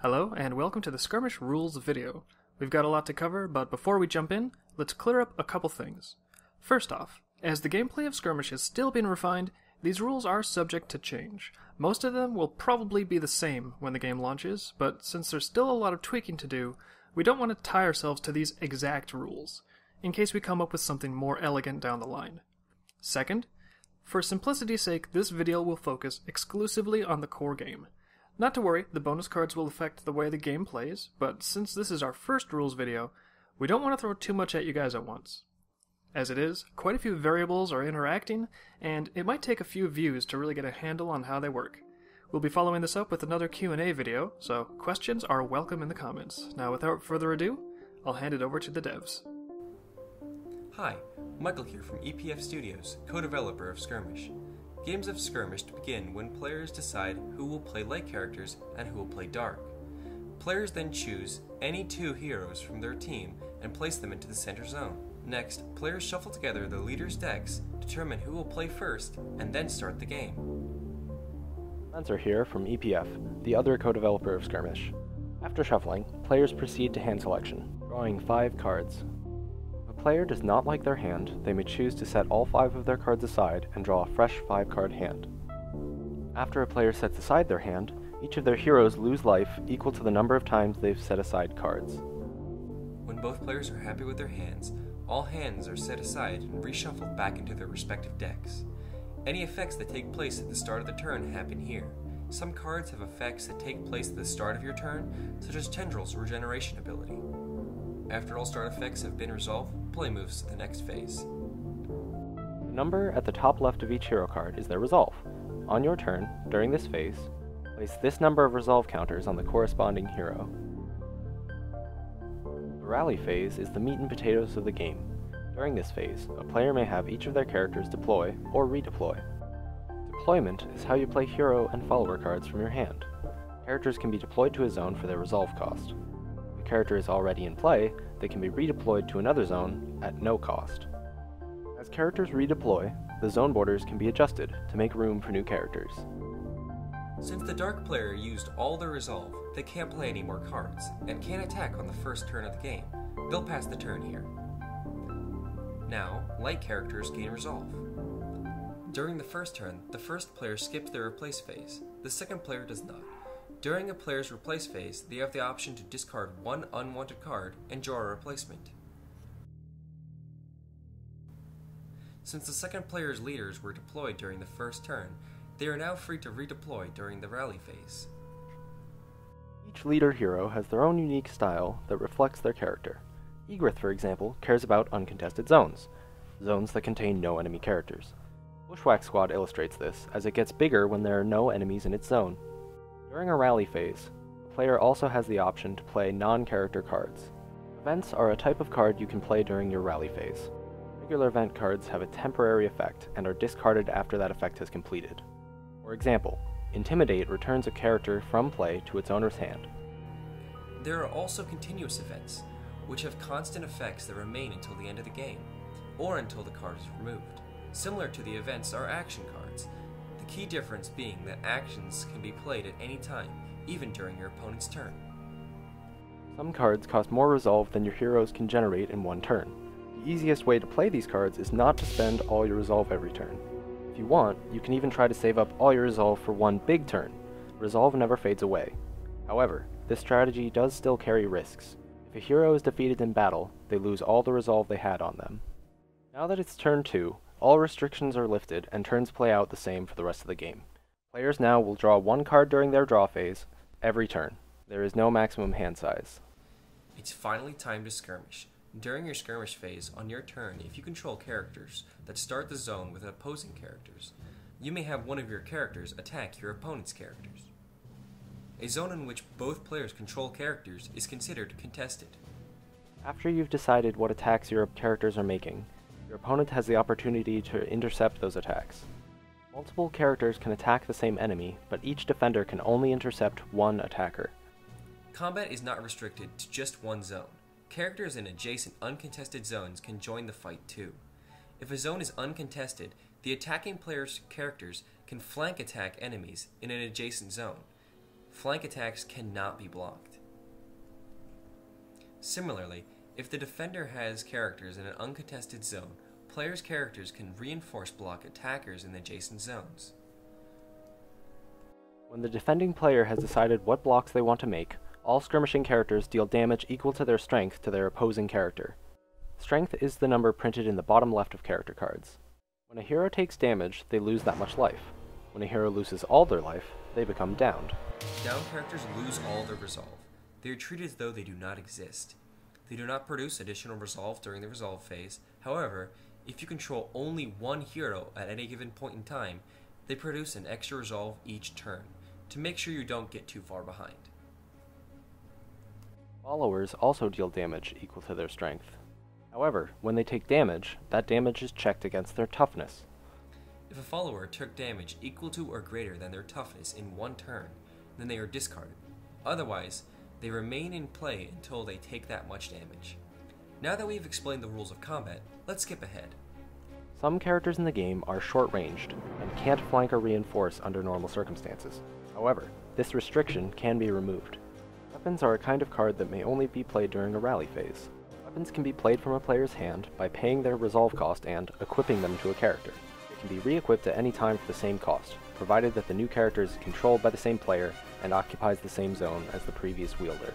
Hello, and welcome to the Skirmish Rules video. We've got a lot to cover, but before we jump in, let's clear up a couple things. First off, as the gameplay of Skirmish is still being refined, these rules are subject to change. Most of them will probably be the same when the game launches, but since there's still a lot of tweaking to do, we don't want to tie ourselves to these exact rules, in case we come up with something more elegant down the line. Second, for simplicity's sake, this video will focus exclusively on the core game. Not to worry, the bonus cards will affect the way the game plays, but since this is our first rules video, we don't want to throw too much at you guys at once. As it is, quite a few variables are interacting, and it might take a few views to really get a handle on how they work. We'll be following this up with another Q&A video, so questions are welcome in the comments. Now without further ado, I'll hand it over to the devs. Hi, Michael here from EPF Studios, co-developer of Skirmish. Games of Skirmish begin when players decide who will play light characters and who will play dark. Players then choose any two heroes from their team and place them into the center zone. Next, players shuffle together the leaders' decks, determine who will play first, and then start the game. Spencer here from EPF, the other co-developer of Skirmish. After shuffling, players proceed to hand selection, drawing 5 cards. If a player does not like their hand, they may choose to set all 5 of their cards aside and draw a fresh 5-card hand. After a player sets aside their hand, each of their heroes lose life equal to the number of times they've set aside cards. When both players are happy with their hands, all hands are set aside and reshuffled back into their respective decks. Any effects that take place at the start of the turn happen here. Some cards have effects that take place at the start of your turn, such as Tendrils' regeneration ability. After all start effects have been resolved, play moves to the next phase. The number at the top left of each hero card is their resolve. On your turn, during this phase, place this number of resolve counters on the corresponding hero. The rally phase is the meat and potatoes of the game. During this phase, a player may have each of their characters deploy or redeploy. Deployment is how you play hero and follower cards from your hand. Characters can be deployed to a zone for their resolve cost. If a character is already in play, they can be redeployed to another zone at no cost. As characters redeploy, the zone borders can be adjusted to make room for new characters. Since the dark player used all their resolve, they can't play any more cards, and can't attack on the first turn of the game. They'll pass the turn here. Now, light characters gain resolve. During the first turn, the first player skips their replace phase. The second player does not. During a player's replace phase, they have the option to discard one unwanted card and draw a replacement. Since the second player's leaders were deployed during the first turn, they are now free to redeploy during the rally phase. Each leader hero has their own unique style that reflects their character. Egrith, for example, cares about uncontested zones that contain no enemy characters. Bushwhack Squad illustrates this, as it gets bigger when there are no enemies in its zone. During a rally phase, the player also has the option to play non-character cards. Events are a type of card you can play during your rally phase. Regular event cards have a temporary effect and are discarded after that effect has completed. For example, Intimidate returns a character from play to its owner's hand. There are also continuous events, which have constant effects that remain until the end of the game, or until the card is removed. Similar to the events are action cards, the key difference being that actions can be played at any time, even during your opponent's turn. Some cards cost more resolve than your heroes can generate in one turn. The easiest way to play these cards is not to spend all your resolve every turn. If you want, you can even try to save up all your resolve for one big turn. Resolve never fades away. However, this strategy does still carry risks. If a hero is defeated in battle, they lose all the resolve they had on them. Now that it's turn 2, all restrictions are lifted and turns play out the same for the rest of the game. Players now will draw 1 card during their draw phase, every turn. There is no maximum hand size. It's finally time to skirmish. During your skirmish phase, on your turn, if you control characters that start the zone with opposing characters, you may have one of your characters attack your opponent's characters. A zone in which both players control characters is considered contested. After you've decided what attacks your characters are making, your opponent has the opportunity to intercept those attacks. Multiple characters can attack the same enemy, but each defender can only intercept one attacker. Combat is not restricted to just one zone. Characters in adjacent uncontested zones can join the fight too. If a zone is uncontested, the attacking player's characters can flank attack enemies in an adjacent zone. flank attacks cannot be blocked. Similarly, if the defender has characters in an uncontested zone, players' characters can reinforce block attackers in adjacent zones. When the defending player has decided what blocks they want to make, all skirmishing characters deal damage equal to their strength to their opposing character. Strength is the number printed in the bottom left of character cards. When a hero takes damage, they lose that much life. When a hero loses all their life, they become downed. Downed characters lose all their resolve. They are treated as though they do not exist. They do not produce additional resolve during the resolve phase. However, if you control only one hero at any given point in time, they produce an extra resolve each turn, to make sure you don't get too far behind. Followers also deal damage equal to their strength. However, when they take damage, that damage is checked against their toughness. If a follower took damage equal to or greater than their toughness in one turn, then they are discarded. Otherwise, they remain in play until they take that much damage. Now that we've explained the rules of combat, let's skip ahead. Some characters in the game are short-ranged and can't flank or reinforce under normal circumstances. However, this restriction can be removed. Weapons are a kind of card that may only be played during a rally phase. Weapons can be played from a player's hand by paying their resolve cost and equipping them to a character. They can be re-equipped at any time for the same cost, provided that the new character is controlled by the same player and occupies the same zone as the previous wielder.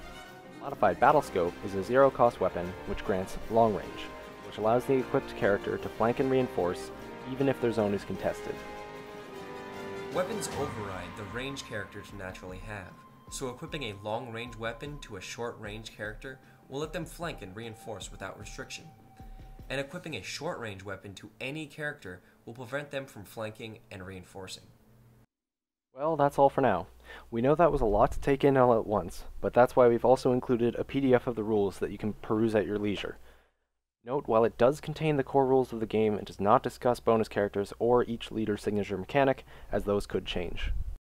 Modified Battle Scope is a zero-cost weapon which grants long range, which allows the equipped character to flank and reinforce even if their zone is contested. Weapons override the range characters naturally have, so equipping a long-range weapon to a short-range character will let them flank and reinforce without restriction. And equipping a short-range weapon to any character will prevent them from flanking and reinforcing. Well, that's all for now. We know that was a lot to take in all at once, but that's why we've also included a PDF of the rules that you can peruse at your leisure. Note, while it does contain the core rules of the game, it does not discuss bonus characters or each leader's signature mechanic, as those could change.